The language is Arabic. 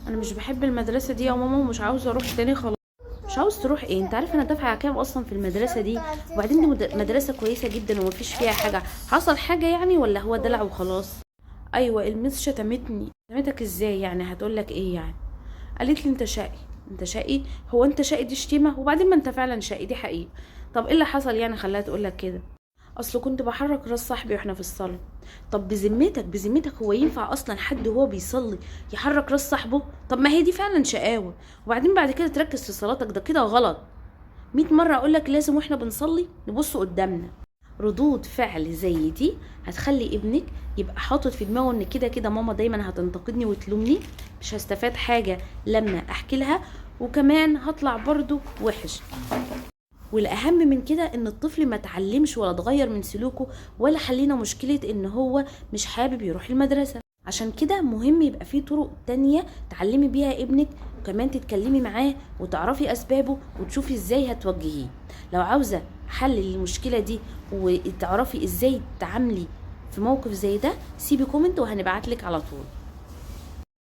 انا مش بحب المدرسه دي يا ماما ومش عاوزه اروح تاني خلاص. مش عاوز تروح ايه؟ انت عارف انا دافعه كام اصلا في المدرسه دي؟ وبعدين دي مدرسه كويسه جدا ومفيش فيها حاجه. حصل حاجه يعني ولا هو دلع وخلاص؟ ايوه المس شتمتني. شتمتك ازاي يعني؟ هتقولك ايه يعني؟ قالت لي انت شقي. انت شقي؟ هو انت شقي دي شتيمه؟ وبعدين ما انت فعلا شقي، دي حقيقه. طب ايه اللي حصل يعني خلاها تقولك كده؟ اصل كنت بحرك راس صاحبي واحنا في الصلاه. طب بذمتك هو ينفع اصلا حد وهو بيصلي يحرك راس صاحبه؟ طب ما هي دي فعلا شقاوه. وبعدين بعد كده تركز في صلاتك، ده كده غلط. 100 مره اقولك لازم واحنا بنصلي نبص قدامنا. ردود فعل زي دي هتخلي ابنك يبقى حاطط في دماغه ان كده كده ماما دايما هتنتقدني وتلومني، مش هستفاد حاجه لما احكي لها، وكمان هطلع برضو وحش. والاهم من كده ان الطفل ما تعلمش ولا اتغير من سلوكه، ولا حلينا مشكلة ان هو مش حابب يروح المدرسة. عشان كده مهم يبقى فيه طرق تانية تعلمي بيها ابنك، وكمان تتكلمي معاه وتعرفي اسبابه وتشوفي ازاي هتوجهيه. لو عاوزة حل للمشكلة دي وتعرفي ازاي تتعاملي في موقف زي ده، سيبي كومنت وهنبعتلك على طول.